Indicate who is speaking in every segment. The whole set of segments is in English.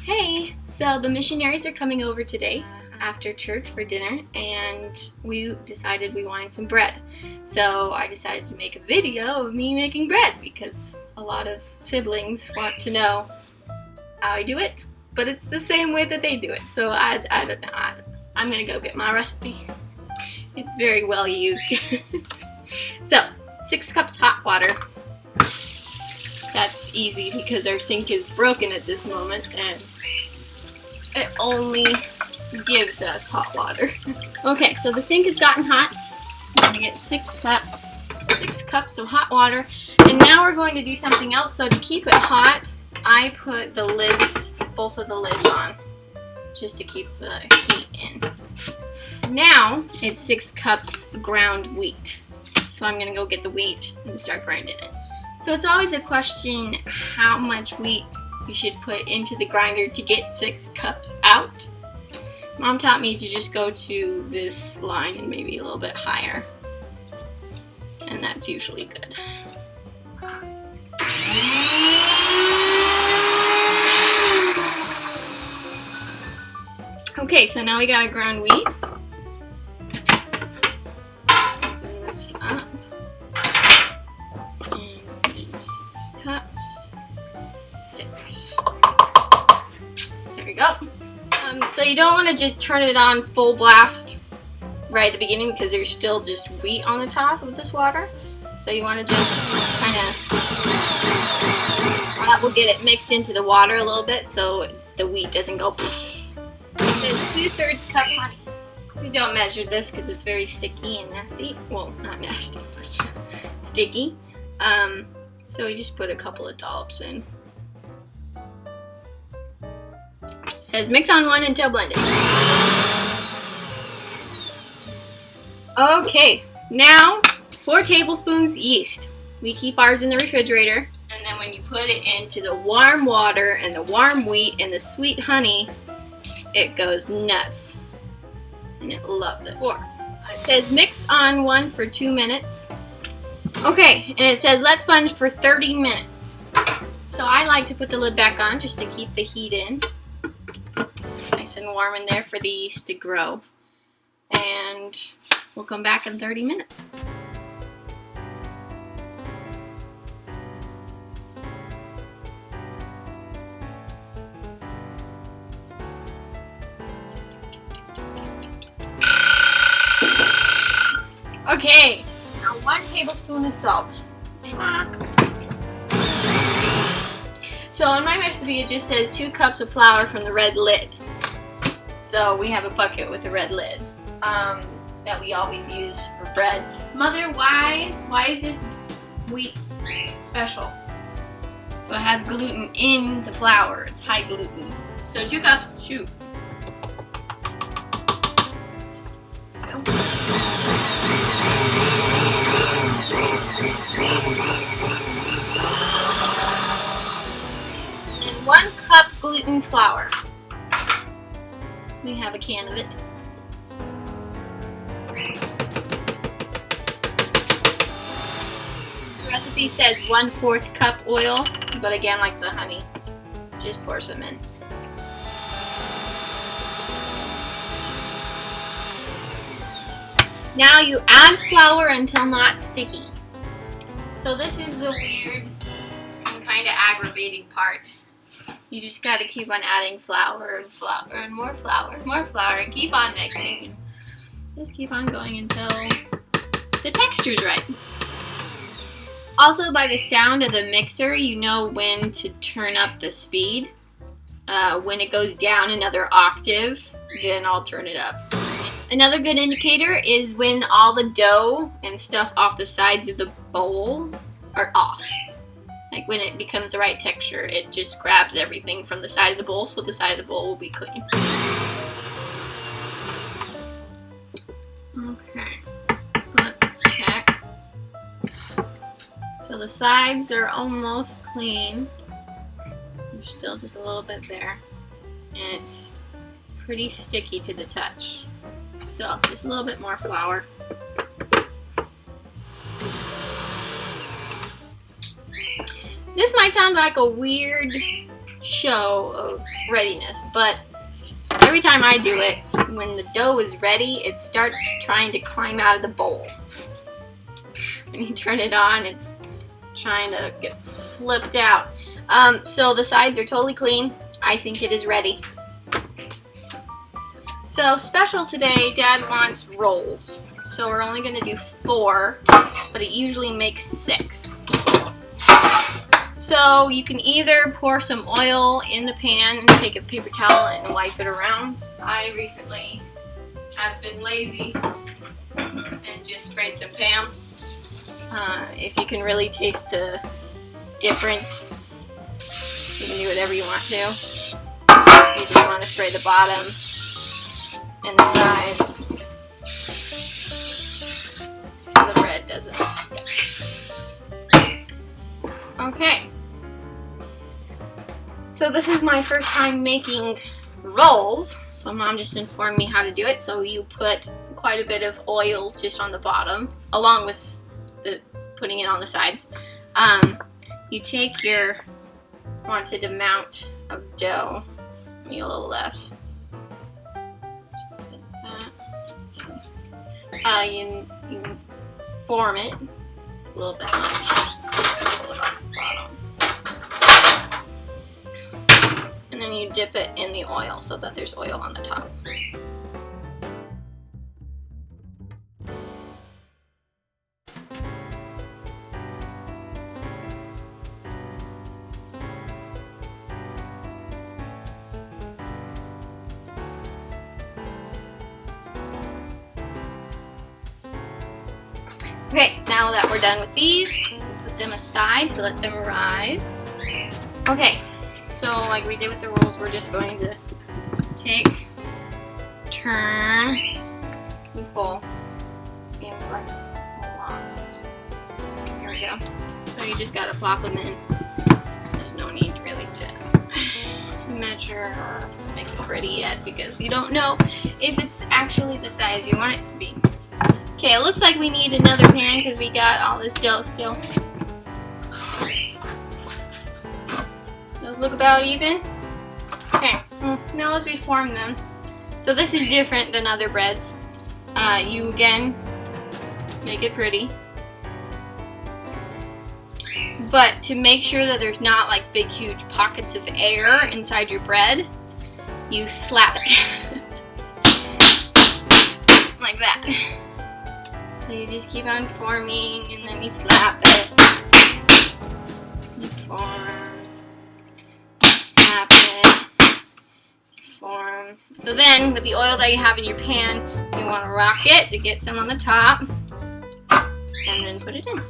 Speaker 1: Hey, so the missionaries are coming over today after church for dinner, and we decided we wanted some bread. So I decided to make a video of me making bread because a lot of siblings want to know how I do it, but it's the same way that they do it. So I don't know. I'm gonna go get my recipe. It's very well used. So 6 cups hot water. That's easy because our sink is broken at this moment and it only gives us hot water. Okay, so the sink has gotten hot. I'm gonna get 6 cups of hot water, and now we're going to do something else. So to keep it hot, I put the lids, both of the lids on, just to keep the heat in. Now it's 6 cups ground wheat. So I'm gonna go get the wheat and start grinding it. So it's always a question how much wheat you should put into the grinder to get 6 cups out. Mom taught me to just go to this line and maybe a little bit higher. And that's usually good. Okay, so now we got our ground wheat. Open this up. And 6 cups. 6. There we go. So you don't want to just turn it on full blast right at the beginning because there's still just wheat on the top of this water. So you want to just kind of, that will get it mixed into the water a little bit so the wheat doesn't go. It says 2/3 cup honey. We don't measure this because it's very sticky and nasty. Well, not nasty, but sticky. So we just put a couple of dollops in. It says mix on 1 until blended. Okay, now 4 tablespoons yeast. We keep ours in the refrigerator, and then when you put it into the warm water and the warm wheat and the sweet honey, it goes nuts, and it loves it. 4. It says mix on 1 for 2 minutes. Okay, and it says let sponge for 30 minutes. So I like to put the lid back on just to keep the heat in. Nice and warm in there for the yeast to grow. And we'll come back in 30 minutes. Okay, now 1 tablespoon of salt. So on my recipe it just says 2 cups of flour from the red lid. So we have a bucket with a red lid that we always use for bread. Mother, why is this wheat special? So it has gluten in the flour. It's high gluten. So 2 cups, shoot. And 1 cup gluten flour. We have a can of it. The recipe says 1/4 cup oil, but again, like the honey, just pour some in. Now you add flour until not sticky. So this is the weird and kind of aggravating part. You just got to keep on adding flour and flour and more flour and more flour and keep on mixing. Just keep on going until the texture's right. Also, by the sound of the mixer, you know when to turn up the speed. When it goes down another octave, then I'll turn it up. Another good indicator is when all the dough and stuff off the sides of the bowl are off. Like when it becomes the right texture, it just grabs everything from the side of the bowl, so the side of the bowl will be clean. Okay, so let's check. So the sides are almost clean. There's still just a little bit there. And it's pretty sticky to the touch. So just a little bit more flour. This might sound like a weird show of readiness, but every time I do it, when the dough is ready, it starts trying to climb out of the bowl. When you turn it on, it's trying to get flipped out. So the sides are totally clean. I think it is ready. So special today, Dad wants rolls. So we're only going to do 4, but it usually makes 6. So you can either pour some oil in the pan and take a paper towel and wipe it around. I recently have been lazy and just sprayed some Pam. If you can really taste the difference, you can do whatever you want to. You just want to spray the bottom and the sides so the bread doesn't stick. Okay. So this is my first time making rolls. So Mom just informed me how to do it. So you put quite a bit of oil just on the bottom, along with putting it on the sides. You take your wanted amount of dough, maybe a little less. You form it. It's a little bit much. Pull it off the bottom. And then you dip it in the oil so that there's oil on the top. Okay, now that we're done with these, put them aside to let them rise. Okay, so like we did with the rolls, we're just going to take, turn, and pull. Seems like a lot. Here we go. So you just gotta plop them in. There's no need really to measure or make it pretty yet because you don't know if it's actually the size you want it to be. Okay, it looks like we need another pan because we got all this dough still. Those look about even. Okay, now as we form them. So this is different than other breads. You again make it pretty. But to make sure that there's not like big huge pockets of air inside your bread, you slap it. Like that. So you just keep on forming and then you slap it. You form, slap it, form. So then with the oil that you have in your pan, you want to rock it to get some on the top and then put it in.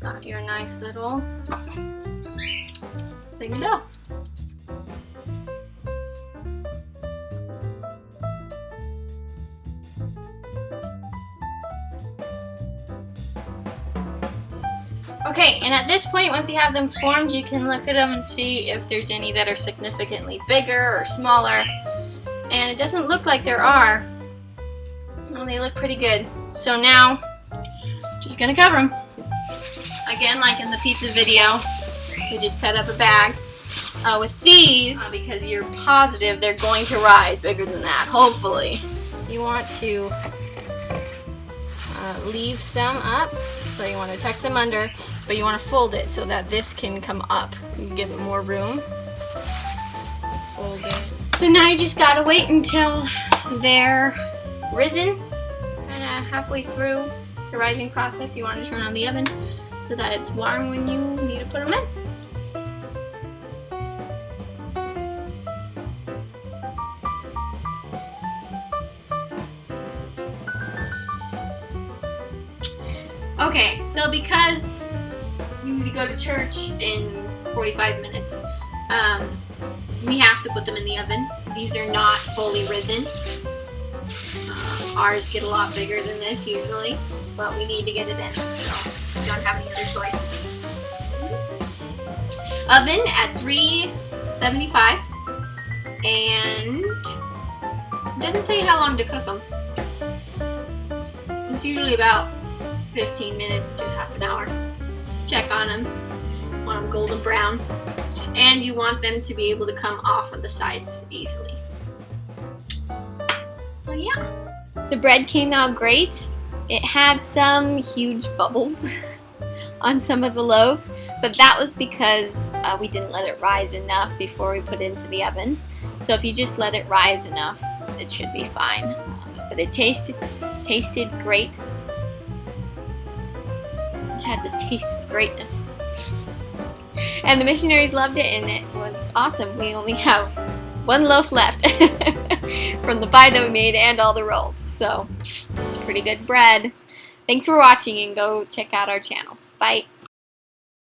Speaker 1: Got your nice little thing of dough. Okay, and at this point, once you have them formed, you can look at them and see if there's any that are significantly bigger or smaller. And it doesn't look like there are. Well, they look pretty good. So now, just gonna cover them. Again, like in the pizza video, we just cut up a bag. With these, because you're positive they're going to rise bigger than that, hopefully. You want to leave some up. So you want to tuck them under, but you want to fold it so that this can come up and give it more room. Fold it. So now you just gotta wait until they're risen. And halfway through the rising process, you want to turn on the oven so that it's warm when you need to put them in. Okay, so because you need to go to church in 45 minutes, we have to put them in the oven. These are not fully risen. Ours get a lot bigger than this usually, but we need to get it in, so we don't have any other choice. Oven at 375, and it doesn't say how long to cook them. It's usually about 15 minutes to half an hour. Check on them. want them golden brown. And you want them to be able to come off of the sides easily. So yeah. The bread came out great. It had some huge bubbles on some of the loaves, but that was because we didn't let it rise enough before we put it into the oven. So if you just let it rise enough, it should be fine. But it tasted great. It had the taste of greatness. And the missionaries loved it, and it was awesome. We only have one loaf left from the pie that we made and all the rolls. So it's pretty good bread. Thanks for watching, and go check out our channel. Bye.